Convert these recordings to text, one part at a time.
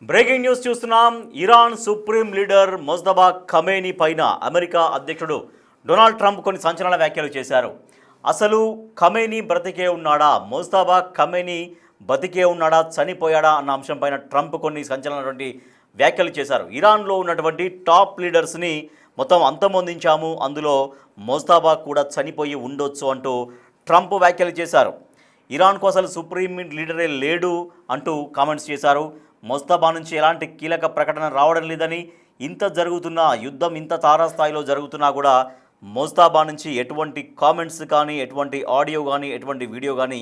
Breaking news చూస్తున్నాం. Iran supreme leader Mojtaba Khamenei పైన America అధ్యక్షుడు డొనాల్డ్ ట్రంప్ కొన్ని సంచలన వ్యాఖ్యలు చేశారు. అసలు ఖమేనీ బ్రతికే ఉన్నాడా, మొజ్తబా ఖమేనీ బతికే ఉన్నాడా, చనిపోయాడా అన్న అంశంపైన ట్రంప్ కొన్ని సంచలనటువంటి వ్యాఖ్యలు చేశారు. ఇరాన్లో ఉన్నటువంటి టాప్ లీడర్స్ని మొత్తం అంతమొందించాము, అందులో మొజ్తబా కూడా చనిపోయి ఉండొచ్చు అంటూ ట్రంప్ వ్యాఖ్యలు చేశారు. ఇరాన్కు అసలు సుప్రీం లీడరే లేడు అంటూ కామెంట్స్ చేశారు. మొజ్తబా నుంచి ఎలాంటి కీలక ప్రకటన రావడం లేదని, ఇంత జరుగుతున్నా యుద్ధం ఇంత తారాస్థాయిలో జరుగుతున్నా కూడా మొజ్తబా నుంచి ఎటువంటి కామెంట్స్ కానీ, ఎటువంటి ఆడియో కానీ, ఎటువంటి వీడియో కానీ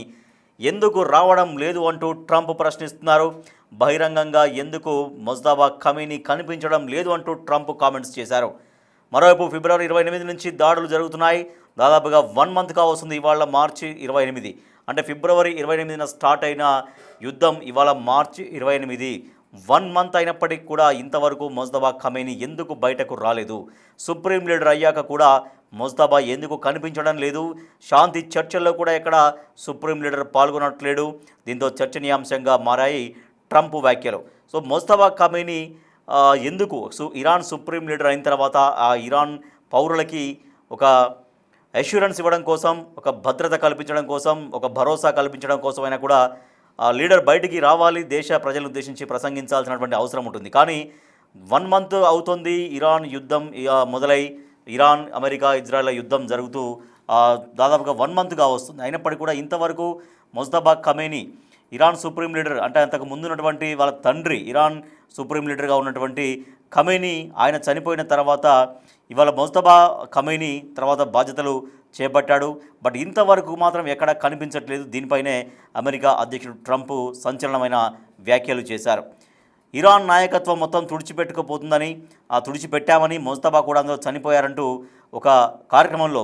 ఎందుకు రావడం లేదు అంటూ ట్రంప్ ప్రశ్నిస్తున్నారు. బహిరంగంగా ఎందుకు మొజ్తబా ఖమేనీ కనిపించడం లేదు అంటూ ట్రంప్ కామెంట్స్ చేశారు. మరోవైపు ఫిబ్రవరి 28 నుంచి దాడులు జరుగుతున్నాయి. దాదాపుగా 1 మంత్ కావస్తుంది. ఇవాళ మార్చి 28, అంటే ఫిబ్రవరి 28న స్టార్ట్ అయిన యుద్ధం ఇవాళ మార్చి 28, 1 మంత్ అయినప్పటికీ కూడా ఇంతవరకు మొజ్తబా ఖమేనీ ఎందుకు బయటకు రాలేదు? సుప్రీం లీడర్ అయ్యాక కూడా మొజ్తబా ఎందుకు కనిపించడం లేదు? శాంతి చర్చల్లో కూడా ఎక్కడ సుప్రీం లీడర్ పాల్గొనట్లేడు. దీంతో చర్చనీయాంశంగా మారాయి ట్రంప్ వ్యాఖ్యలు. సో మొజ్తబా ఖమేనీ ఎందుకు ఇరాన్ సుప్రీం లీడర్ అయిన తర్వాత ఆ ఇరాన్ పౌరులకి ఒక అష్యూరెన్స్ ఇవ్వడం కోసం, ఒక భద్రత కల్పించడం కోసం, ఒక భరోసా కల్పించడం కోసమైనా కూడా లీడర్ బయటికి రావాలి, దేశ ప్రజలను ఉద్దేశించి ప్రసంగించాల్సినటువంటి అవసరం ఉంటుంది. కానీ 1 మంత్ అవుతుంది ఇరాన్ యుద్ధం మొదలై, ఇరాన్ అమెరికా ఇజ్రాయెల్ యుద్ధం జరుగుతూ దాదాపుగా 1 మంత్గా వస్తుంది. అయినప్పటికీ కూడా ఇంతవరకు Mojtaba Khamenei Iran supreme leader, అంటే అంతకు ముందున్నటువంటి వాళ్ళ తండ్రి ఇరాన్ సుప్రీం లీడర్గా ఉన్నటువంటి ఖమేనీ, ఆయన చనిపోయిన తర్వాత ఇవాళ మొజ్తబా ఖమేనీ తర్వాత బాధ్యతలు చేపట్టాడు. బట్ ఇంతవరకు మాత్రం ఎక్కడా కనిపించట్లేదు. దీనిపైనే అమెరికా అధ్యక్షుడు ట్రంప్ సంచలనమైన వ్యాఖ్యలు చేశారు. ఇరాన్ నాయకత్వం మొత్తం తుడిచిపెట్టుకుపోతుందని, తుడిచిపెట్టామని, మొజ్తబా కూడా అందులో చనిపోయారంటూ ఒక కార్యక్రమంలో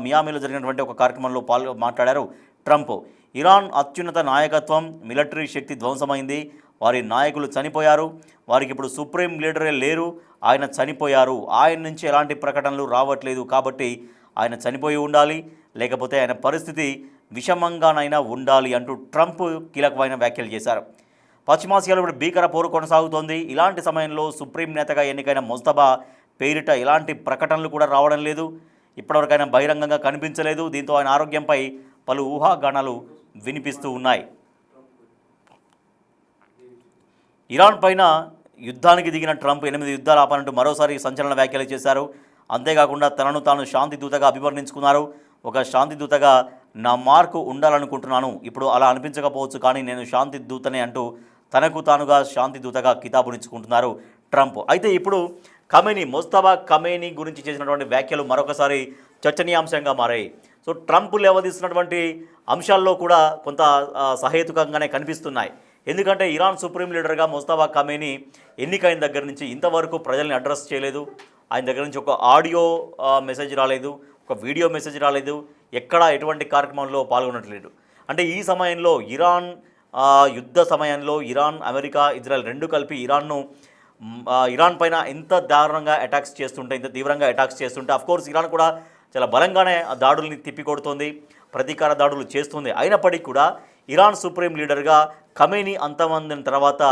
మియామిలో జరిగినటువంటి ఒక కార్యక్రమంలో మాట్లాడారు ట్రంప్. ఇరాన్ అత్యున్నత నాయకత్వం, మిలిటరీ శక్తి ధ్వంసమైంది, వారి నాయకులు చనిపోయారు, వారికి ఇప్పుడు సుప్రీం లీడరే లేరు, ఆయన చనిపోయారు, ఆయన నుంచి ఎలాంటి ప్రకటనలు రావట్లేదు, కాబట్టి ఆయన చనిపోయి ఉండాలి, లేకపోతే ఆయన పరిస్థితి విషమంగానైనా ఉండాలి అంటూ ట్రంప్ కీలకమైన వ్యాఖ్యలు చేశారు. పశ్చిమాసియాలో ఇప్పుడు భీకర పోరు కొనసాగుతోంది. ఇలాంటి సమయంలో సుప్రీం నేతగా ఎన్నికైన మొజ్తబా పేరిట ఎలాంటి ప్రకటనలు కూడా రావడం లేదు, ఇప్పటివరకైనా బహిరంగంగా కనిపించలేదు. దీంతో ఆయన ఆరోగ్యంపై పలు ఊహాగానాలు వినిపిస్తూ ఉన్నాయి. ఇరాన్ పైన యుద్ధానికి దిగిన ట్రంప్ 8 యుద్ధాలు ఆపాలంటూ మరోసారి సంచలన వ్యాఖ్యలు చేశారు. అంతేకాకుండా తనను తాను శాంతి దూతగా అభివర్ణించుకున్నారు. ఒక శాంతి దూతగా నా మార్కు ఉండాలనుకుంటున్నాను, ఇప్పుడు అలా అనిపించకపోవచ్చు, కానీ నేను శాంతి దూతనే అంటూ తనకు తానుగా శాంతి దూతగా కితాబునిచ్చుకుంటున్నారు ట్రంప్. అయితే ఇప్పుడు మొజ్తబా ఖమేనీ గురించి చేసినటువంటి వ్యాఖ్యలు మరొకసారి చర్చనీయాంశంగా మారాయి. సో ట్రంప్ లేవదీస్తున్నటువంటి అంశాల్లో కూడా కొంత సహేతుకంగానే కనిపిస్తున్నాయి. ఎందుకంటే ఇరాన్ సుప్రీం లీడర్గా మొజ్తబా ఖమేనీ ఎన్నికైన దగ్గర నుంచి ఇంతవరకు ప్రజల్ని అడ్రస్ చేయలేదు. ఆయన దగ్గర నుంచి ఒక ఆడియో మెసేజ్ రాలేదు, ఒక వీడియో మెసేజ్ రాలేదు, ఎక్కడా ఎటువంటి కార్యక్రమంలో పాల్గొనట్లేదు. అంటే ఈ సమయంలో ఇరాన్ యుద్ధ సమయంలో ఇరాన్, అమెరికా, ఇజ్రాయెల్ రెండు కలిపి ఇరాన్ పైన ఎంత దారుణంగా అటాక్స్ చేస్తుంటే, ఇంత తీవ్రంగా అటాక్స్ చేస్తుంటే, అఫ్కోర్స్ ఇరాన్ కూడా చాలా బలంగానే దాడుల్ని తిప్పికొడుతోంది, ప్రతీకార దాడులు చేస్తుంది. అయినప్పటికీ కూడా ఇరాన్ సుప్రీం లీడర్గా ఖమేనీ అంతమందిన తర్వాత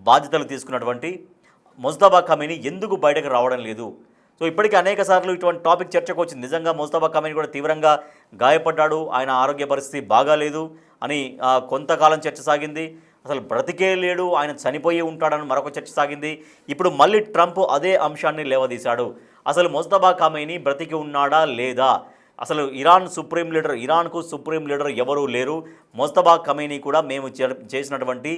బాధ్యతలు తీసుకున్నటువంటి మొజ్తబా ఖమేనీ ఎందుకు బయటకు రావడం లేదు? సో ఇప్పటికీ అనేక సార్లు ఇటువంటి టాపిక్ చర్చకు వచ్చింది. నిజంగా మొజ్తబా ఖమేనీ కూడా తీవ్రంగా గాయపడ్డాడు, ఆయన ఆరోగ్య పరిస్థితి బాగాలేదు అని కొంతకాలం చర్చ సాగింది. అసలు బ్రతికే లేడు, ఆయన చనిపోయి ఉంటాడని మరొక చర్చ సాగింది. ఇప్పుడు మళ్ళీ ట్రంప్ అదే అంశాన్ని లేవదీశాడు. అసలు మొజ్తబా ఖమేనీ బ్రతికి ఉన్నాడా లేదా? అసలు ఇరాన్కు సుప్రీం లీడర్ ఎవరూ లేరు, మొజ్తబా ఖమేనీ కూడా మేము చేసినటువంటి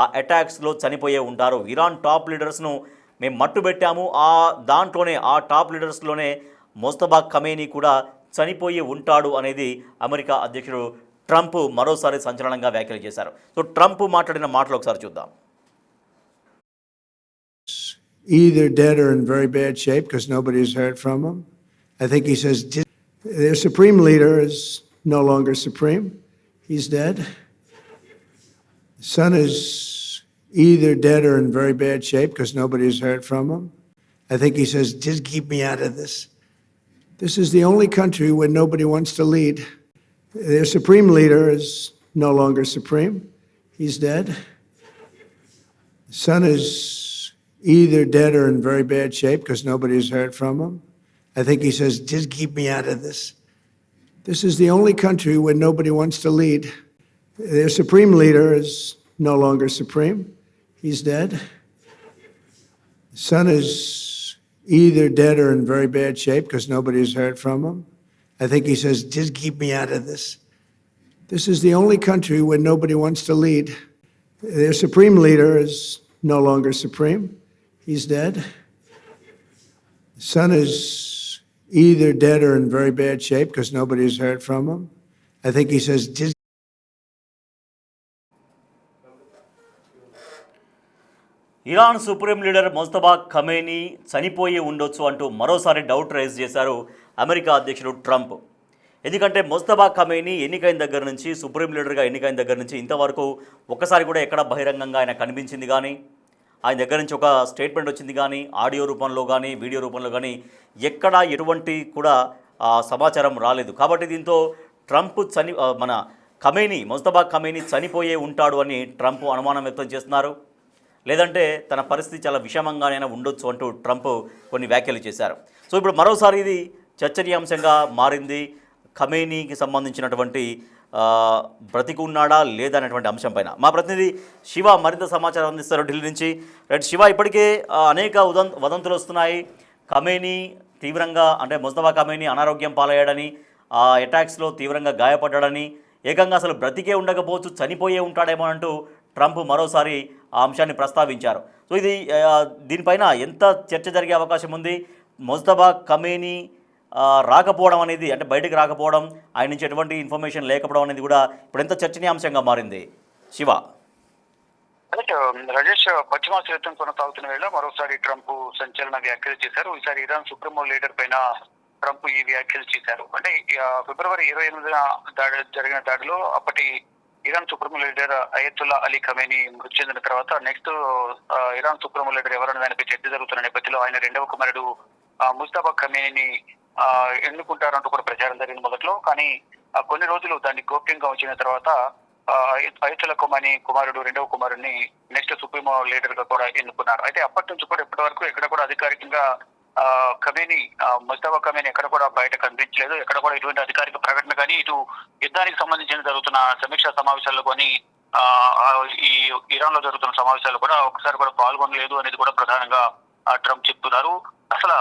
ఆ అటాక్స్లో చనిపోయే ఉంటారు. ఇరాన్ టాప్ లీడర్స్ను మేము మట్టుబెట్టాము, ఆ టాప్ లీడర్స్లోనే మొజ్తబా ఖమేనీ కూడా చనిపోయి ఉంటాడు అనేది అమెరికా అధ్యక్షుడు ట్రంప్ మరోసారి సంచలనంగా వ్యాఖ్యలు చేశారు. సో ట్రంప్ మాట్లాడిన మాటలు ఒకసారి చూద్దాం. Either dead or in very bad shape because nobody's heard from him. I think he says their supreme leader is no longer supreme. He's dead. Son is either dead or in very bad shape because nobody's heard from him. I think he says, just keep me out of this. This is the only country where nobody wants to lead. Their supreme leader is no longer supreme. He's dead. Son is either dead or in very bad shape because nobody's heard from him. I think he says, just keep me out of this. This is the only country where nobody wants to lead. Their supreme leader is no longer supreme. He's dead. Son is either dead or in very bad shape because nobody's heard from him. I think he says, just keep me out of this. This is the only country where nobody wants to lead. Their supreme leader is no longer supreme. He's dead. Son is either dead or in very bad shape because nobody's heard from him. I think he says, just Iran supreme leader Mustafa Khamenei చనిపోయి ఉండొచ్చు అంటూ మరోసారి doubt rise చేశారు America అధ్యక్షుడు Trump. ఎందుకంటే Mustafa Khamenei ఎన్నికైన దగ్గర నుంచి, సుప్రీం లీడర్గా ఎన్నికైన దగ్గర నుంచి ఇంతవరకు ఒక్కసారి కూడా ఎక్కడ బహిరంగంగా ఆయన కనిపించింది కానీ, ఆయన దగ్గర నుంచి ఒక స్టేట్మెంట్ వచ్చింది కానీ, ఆడియో రూపంలో కానీ, వీడియో రూపంలో కానీ ఎక్కడా ఎటువంటి కూడా సమాచారం రాలేదు. కాబట్టి దీంతో ట్రంప్ మన ముస్తఫా ఖమేనీ చనిపోయే ఉంటాడు అని ట్రంప్ అనుమానం వ్యక్తం చేస్తున్నారు. లేదంటే తన పరిస్థితి చాలా విషమంగానైనా ఉండొచ్చు అంటూ ట్రంప్ కొన్ని వ్యాఖ్యలు చేశారు. సో ఇప్పుడు మరోసారి ఇది చర్చనీయాంశంగా మారింది. ఖమేనీకి సంబంధించినటువంటి బ్రతికి ఉన్నాడా లేదా అనేటువంటి అంశం పైన మా ప్రతినిధి శివ మరింత సమాచారం అందిస్తారు ఢిల్లీ నుంచి. రైట్ శివ, ఇప్పటికే అనేక వదంతులు వస్తున్నాయి. ఖమేనీ తీవ్రంగా అంటే ముస్తఫా ఖమేనీ అనారోగ్యం పాలయ్యాడని, ఆ అటాక్స్లో తీవ్రంగా గాయపడ్డాడని, ఏకంగా అసలు బ్రతికే ఉండకపోవచ్చు, చనిపోయే ఉంటాడేమో అంటూ ట్రంప్ మరోసారి ఆ అంశాన్ని ప్రస్తావించారు. సో ఇది దీనిపైన ఎంత చర్చ జరిగే అవకాశం ఉంది? ముస్తఫా ఖమేనీ రాకపోవడం అనేది, అంటే బయటకు రాకపోవడం, ఆయన నుంచి ఎటువంటి ఇన్ఫర్మేషన్ లేకపోవడం అనేది కూడా ఇప్పుడు ఎంత చర్చనీయాంశంగా మారింది శివ? రాజేష్, పశ్చిమాసియా యుద్ధం కొనసాగుతున్న వేళ మరోసారి ట్రంప్ సంచలన వ్యాఖ్యలు చేశారు. ఈసారి ఇరాన్ సుప్రీం లీడర్ పైన ట్రంప్ ఈ వ్యాఖ్యలు చేశారు. అంటే ఫిబ్రవరి 28న జరిగిన దాడిలో అప్పటి Iran supreme leader Ayatollah Ali Khamenei మృతి చెందిన తర్వాత నెక్స్ట్ ఇరాన్ సుప్రీం లీడర్ ఎవరైనా దానిపై చర్చ జరుగుతున్న నేపథ్యంలో ఆయన రెండవ కుమారుడు ముస్తఫా ఖమేనీని ఎన్నుకుంటారంటూ కూడా ప్రచారం జరిగింది మొదట్లో. కానీ కొన్ని రోజులు దాన్ని గోప్యంగా ఉంచిన తర్వాత అయతుల్లా ఖమేనీ రెండవ కుమారుడిని నెక్స్ట్ సుప్రీం లీడర్ గా కూడా ఎన్నుకున్నారు. అయితే అప్పటి నుంచి కూడా ఇప్పటి వరకు ఎక్కడ కూడా అధికారికంగా ముస్తఫా ఖమేనీ ఎక్కడ కూడా బయట కనిపించలేదు. ఎక్కడ కూడా ఎటువంటి అధికారిక ప్రకటన కానీ, ఇటు యుద్ధానికి సంబంధించిన జరుగుతున్న సమీక్షా సమావేశాల్లో కానీ, ఈ ఇరాన్ లో జరుగుతున్న సమావేశాల్లో కూడా ఒకసారి కూడా పాల్గొనలేదు అనేది కూడా ప్రధానంగా ట్రంప్ చెప్తున్నారు. అసలు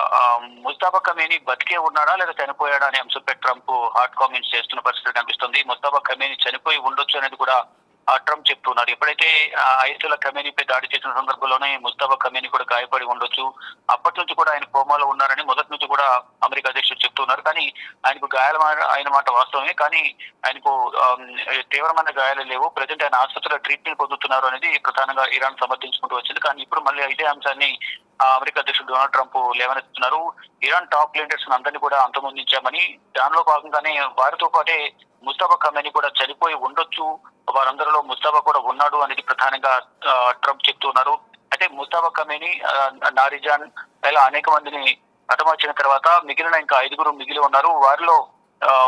ముస్తఫా ఖమేనీ బతికే ఉన్నాడా లేదా చనిపోయాడా అనే అంశంపై ట్రంప్ హాట్ కామెంట్స్ చేస్తున్న పరిస్థితి కనిపిస్తుంది. ముస్తఫా ఖమేనీ చనిపోయి ఉండొచ్చు అనేది కూడా ట్రంప్ చెప్తున్నారు. ఎప్పుడైతే అయతుల్లా ఖమేనీపై దాడి చేసిన సందర్భంలోనే ముస్తఫా ఖమేనీ కూడా గాయపడి ఉండొచ్చు, అప్పటి నుంచి కూడా ఆయన కోమాలో ఉన్నారని మొదటి నుంచి కూడా అమెరికా అధ్యక్షుడు చెప్తున్నారు. కానీ ఆయనకు గాయాలు అయిన మాట వాస్తవమే, కానీ ఆయనకు తీవ్రమైన గాయాలు లేవు. ప్రజెంట్ ఆయన ఆసుపత్రిలో ట్రీట్మెంట్ పొందుతున్నారు అనేది ప్రధానంగా ఇరాన్ సమర్థించుకుంటూ వచ్చింది. కానీ ఇప్పుడు మళ్ళీ ఇదే అంశాన్ని అమెరికా అధ్యక్షుడు డొనాల్డ్ ట్రంప్ లేవనెత్తుతున్నారు. ఇరాన్ టాప్ లీడర్స్ అందరినీ కూడా అంతమొందించామని, దానిలో భాగంగానే వారితో పాటే ముస్తఫా ఖమేనీ కూడా చనిపోయి ఉండొచ్చు, వారందరిలో ముస్తఫా కూడా ఉన్నాడు అనేది ప్రధానంగా ట్రంప్ చెప్తున్నారు. అయితే ముస్తఫా ఖమేనీ, నారిజాన్ ఇలా అనేక మందిని హతమార్చిన తర్వాత మిగిలిన ఇంకా 5 మిగిలి ఉన్నారు. వారిలో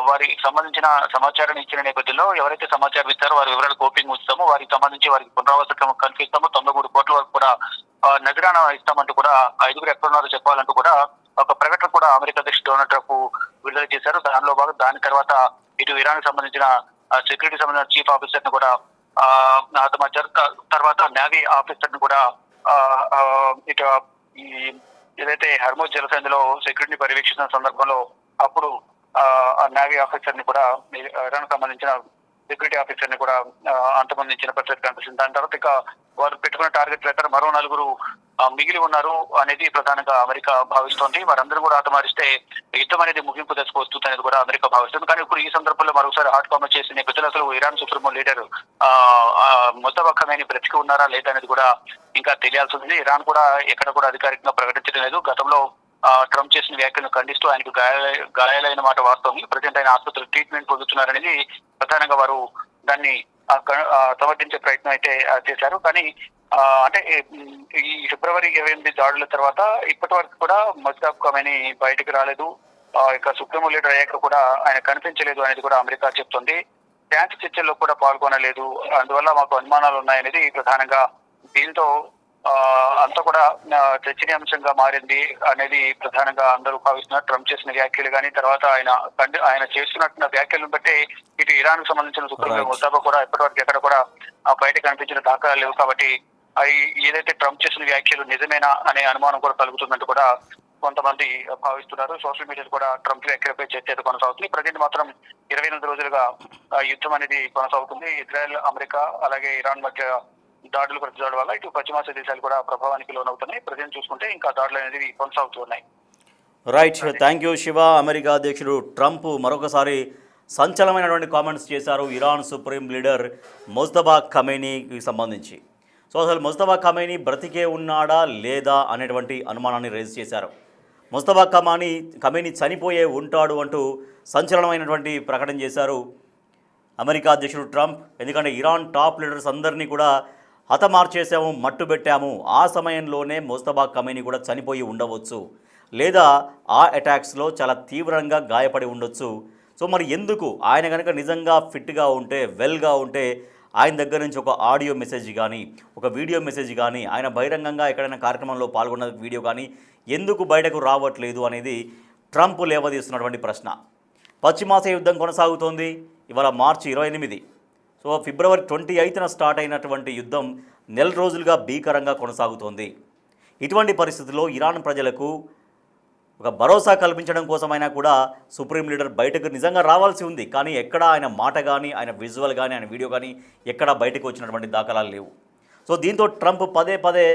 వారికి సంబంధించిన సమాచారాన్ని ఇచ్చిన నేపథ్యంలో ఎవరైతే సమాచారం ఇస్తారో వారి వివరాలు గోప్యంగా ఉంచుతామో, వారికి సంబంధించి వారికి పునరావాస కల్పిస్తాము, 93 కోట్ల వరకు కూడా నజరానా ఇస్తామంటూ కూడా 5 ఎక్కడున్నారో చెప్పాలంటూ కూడా ఒక ప్రకటన కూడా అమెరికా అధ్యక్షుడు డొనాల్డ్ ట్రంప్ విడుదల చేశారు. దానిలో భాగం దాని తర్వాత ఇటు ఇరాన్ సంబంధించిన సెక్యూరిటీ సంబంధించిన చీఫ్ ఆఫీసర్ ని కూడా హతమార్చారు. తర్వాత నేవీ ఆఫీసర్ ని కూడా ఇటు ఏదైతే హర్మోజ్ జలసంధిలో సెక్యూరిటీని పర్యవేక్షిస్తున్న సందర్భంలో అప్పుడు నేవీ ఆఫీసర్ ని కూడా ఇరాన్ సంబంధించిన సెక్యూరిటీ ఆఫీసర్ ని కూడా అంతమందించిన పరిస్థితి కనిపిస్తుంది. దాని తర్వాత ఇక వారు పెట్టుకున్న టార్గెట్ ప్రకారం మరో 4 మిగిలి ఉన్నారు అనేది ప్రధానంగా అమెరికా భావిస్తోంది. వారందరూ కూడా హతమారిస్తే యుద్ధం అనేది ముగింపు దశకు వస్తుంది అనేది కూడా అమెరికా భావిస్తుంది. కానీ ఇప్పుడు ఈ సందర్భంలో మరోసారి హాట్ కామెంట్ చేసిన నేపథ్యంలో అసలు Iran supreme leader Mustafa Khamenei బ్రతికి ఉన్నారా లేదా అనేది కూడా ఇంకా తెలియాల్సి ఉంది. ఇరాన్ కూడా ఎక్కడ కూడా అధికారికంగా ప్రకటించడం లేదు. గతంలో ట్రంప్ చేసిన వ్యాఖ్యలను ఖండిస్తూ ఆయనకు గాయాలైన మాట వాస్తవం. ప్రజెంట్ ఆయన ఆసుపత్రి ట్రీట్మెంట్ పొందుతున్నారనేది ప్రధానంగా వారు దాన్ని సమర్థించే ప్రయత్నం అయితే చేశారు. కానీ అంటే ఈ ఫిబ్రవరి 28 దాడుల తర్వాత ఇప్పటి వరకు కూడా ముస్తఫా ఖమేనీ బయటకు రాలేదు. ఇక సుప్రీం లీడర్ అయ్యాక కూడా ఆయన కనిపించలేదు అనేది కూడా అమెరికా చెప్తుంది. శాంతి చర్చల్లో కూడా పాల్గొనలేదు, అందువల్ల మాకు అనుమానాలు ఉన్నాయనేది ప్రధానంగా. దీంతో అంతా కూడా చర్చనీయాంశంగా మారింది అనేది ప్రధానంగా అందరూ భావిస్తున్నారు. ట్రంప్ చేసిన వ్యాఖ్యలు కానీ తర్వాత ఆయన చేస్తున్నట్టున్న వ్యాఖ్యలను బట్టి ఇటు ఇరాన్ కు సంబంధించిన సుప్రీంకోర్టు ముద్దాబా కూడా ఇప్పటివరకు ఎక్కడ కూడా బయట కనిపించిన దాఖలాలు లేవు. కాబట్టి ఏదైతే ట్రంప్ చేసిన వ్యాఖ్యలు నిజమేనా అనే అనుమానం కూడా కలుగుతుందంటూ కూడా కొంతమంది భావిస్తున్నారు. సోషల్ మీడియా కూడా ట్రంప్ వ్యాఖ్యలపై చర్చ అయితే కొనసాగుతుంది. ప్రజెంట్ మాత్రం 28 రోజులుగా యుద్ధం అనేది కొనసాగుతుంది. ఇజ్రాయెల్, అమెరికా అలాగే ఇరాన్ మధ్య దాడులు ప్రతిదాడు వల్ల ఇటు పశ్చిమాసియా దేశాలు కూడా ప్రభావానికి లోనవుతున్నాయి. ప్రజెంట్ చూసుకుంటే ఇంకా దాడులు అనేది కొనసాగుతున్నాయి. Right, thank you Shiva. America అధ్యక్షుడు ట్రంప్ మరొకసారి సంచలనమైనటువంటి కామెంట్స్ చేశారు ఇరాన్ సుప్రీం లీడర్ ముజ్తబా ఖమేనీకి సంబంధించి. సో అసలు ముజ్తబా ఖమేనీ బ్రతికే ఉన్నాడా లేదా అనేటువంటి అనుమానాన్ని రేజ్ చేశారు. ముజ్తబా ఖమేనీ చనిపోయే ఉంటాడు అంటూ సంచలనమైనటువంటి ప్రకటన చేశారు అమెరికా అధ్యక్షుడు ట్రంప్. ఎందుకంటే ఇరాన్ టాప్ లీడర్స్ అందరినీ కూడా హతమార్చేసాము, మట్టుబెట్టాము, ఆ సమయంలోనే ముజ్తబా ఖమేనీ కూడా చనిపోయి ఉండవచ్చు, లేదా ఆ అటాక్స్లో చాలా తీవ్రంగా గాయపడి ఉండొచ్చు. సో మరి ఎందుకు ఆయన కనుక నిజంగా ఫిట్గా ఉంటే, వెల్గా ఉంటే ఆయన దగ్గర నుంచి ఒక ఆడియో మెసేజ్ కానీ, ఒక వీడియో మెసేజ్ కానీ, ఆయన బహిరంగంగా ఎక్కడైనా కార్యక్రమంలో పాల్గొన్న వీడియో కానీ ఎందుకు బయటకు రావట్లేదు అనేది ట్రంప్ లేవదీస్తున్నటువంటి ప్రశ్న. పశ్చిమాసియా యుద్ధం కొనసాగుతోంది. ఇవాళ మార్చి 28. సో ఫిబ్రవరి 28న స్టార్ట్ అయినటువంటి యుద్ధం నెల రోజులుగా భీకరంగా కొనసాగుతోంది. ఇటువంటి పరిస్థితుల్లో ఇరాన్ ప్రజలకు ఒక భరోసా కల్పించడం కోసమైనా కూడా సుప్రీం లీడర్ బయటకు నిజంగా రావాల్సి ఉంది. కానీ ఎక్కడ ఆయన మాట కానీ, ఆయన విజువల్ కానీ, ఆయన వీడియో కానీ ఎక్కడ బయటకు వచ్చినటువంటి దాఖలాలు లేవు. సో దీంతో ట్రంప్ పదే పదే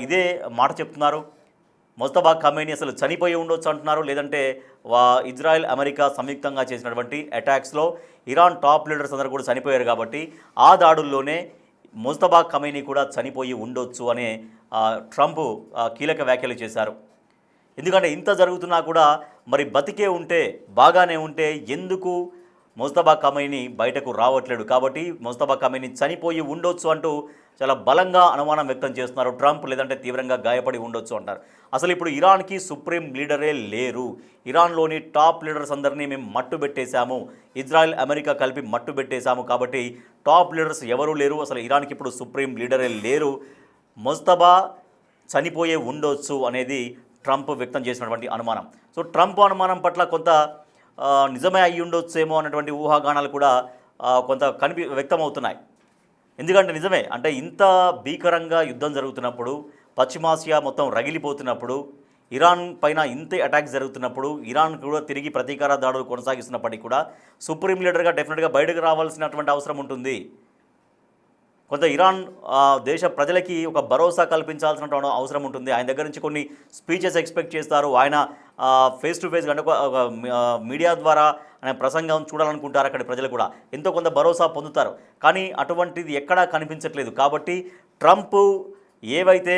ఇదే మాట చెప్తున్నారు. ముజ్తబా ఖమేనీ అసలు చనిపోయి ఉండొచ్చు అంటున్నారు. లేదంటే ఇజ్రాయెల్, అమెరికా సంయుక్తంగా చేసినటువంటి అటాక్స్లో ఇరాన్ టాప్ లీడర్స్ అందరూ కూడా చనిపోయారు కాబట్టి ఆ దాడుల్లోనే ముజ్తబా ఖమేనీ కూడా చనిపోయి ఉండొచ్చు అనే ట్రంప్ కీలక వ్యాఖ్యలు చేశారు. ఎందుకంటే ఇంత జరుగుతున్నా కూడా మరి బతికే ఉంటే, బాగానే ఉంటే ఎందుకు ముజ్తబా ఖమేనీ బయటకు రావట్లేడు. కాబట్టి ముజ్తబా ఖమేనీ చనిపోయి ఉండొచ్చు అంటూ చాలా బలంగా అనుమానం వ్యక్తం చేస్తున్నారు ట్రంప్. లేదంటే తీవ్రంగా గాయపడి ఉండొచ్చు అంటారు. అసలు ఇప్పుడు ఇరాన్కి సుప్రీం లీడరే లేరు. ఇరాన్లోని టాప్ లీడర్స్ అందరినీ మేము మట్టు పెట్టేశాము, ఇజ్రాయెల్, అమెరికా కలిపి మట్టు పెట్టేశాము. కాబట్టి టాప్ లీడర్స్ ఎవరూ లేరు. అసలు ఇరాన్కి ఇప్పుడు సుప్రీం లీడరే లేరు. ముజ్తబా చనిపోయే ఉండొచ్చు అనేది ట్రంప్ వ్యక్తం చేసినటువంటి అనుమానం. సో ట్రంప్ అనుమానం పట్ల కొంత నిజమే అయ్యి ఉండొచ్చేమో అన్నటువంటి ఊహాగానాలు కూడా కొంత వ్యక్తమవుతున్నాయి. ఎందుకంటే నిజమే, అంటే ఇంత భీకరంగా యుద్ధం జరుగుతున్నప్పుడు, పశ్చిమాసియా మొత్తం రగిలిపోతున్నప్పుడు, ఇరాన్ పైన ఇంత అటాక్స్ జరుగుతున్నప్పుడు, ఇరాన్ కూడా తిరిగి ప్రతీకార దాడులు కొనసాగిస్తున్నప్పటికీ కూడా సుప్రీం లీడర్గా డెఫినెట్గా బయటకు రావాల్సినటువంటి అవసరం ఉంటుంది. కొంత ఇరాన్ దేశ ప్రజలకి ఒక భరోసా కల్పించాల్సిన అవసరం ఉంటుంది. ఆయన దగ్గర నుంచి కొన్ని స్పీచెస్ ఎక్స్పెక్ట్ చేస్తారు. ఆయన ఫేస్ టు ఫేస్ అంటే మీడియా ద్వారా ఆయన ప్రసంగం చూడాలనుకుంటారు. అక్కడి ప్రజలు కూడా ఎంతో కొంత భరోసా పొందుతారు. కానీ అటువంటిది ఎక్కడా కనిపించట్లేదు. కాబట్టి ట్రంప్ ఏవైతే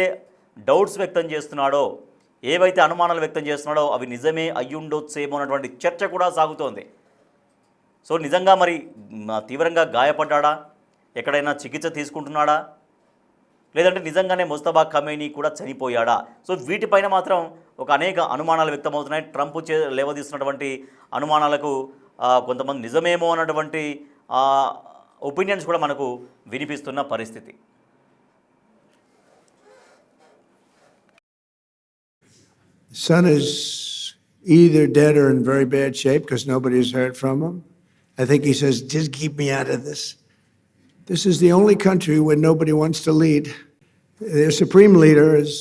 డౌట్స్ వ్యక్తం చేస్తున్నాడో, ఏవైతే అనుమానాలు వ్యక్తం చేస్తున్నాడో అవి నిజమే అయ్యుండొచ్చేమో అన్నటువంటి చర్చ కూడా సాగుతోంది. సో నిజంగా మరి తీవ్రంగా గాయపడ్డా, ఎక్కడైనా చికిత్స తీసుకుంటున్నాడా, లేదంటే నిజంగానే ముజ్తబా ఖమేనీ కూడా చనిపోయాడా? సో వీటిపైన మాత్రం ఒక అనేక అనుమానాలు వ్యక్తమవుతున్నాయి. ట్రంప్ లేవదీస్తున్నటువంటి అనుమానాలకు కొంతమంది నిజమేమో అన్నటువంటి ఒపీనియన్స్ కూడా మనకు వినిపిస్తున్న పరిస్థితి. Son is either dead or in very bad shape because nobody's heard from him. I think he says, just keep me out of this. This is the only country where nobody wants to lead. Their supreme leader is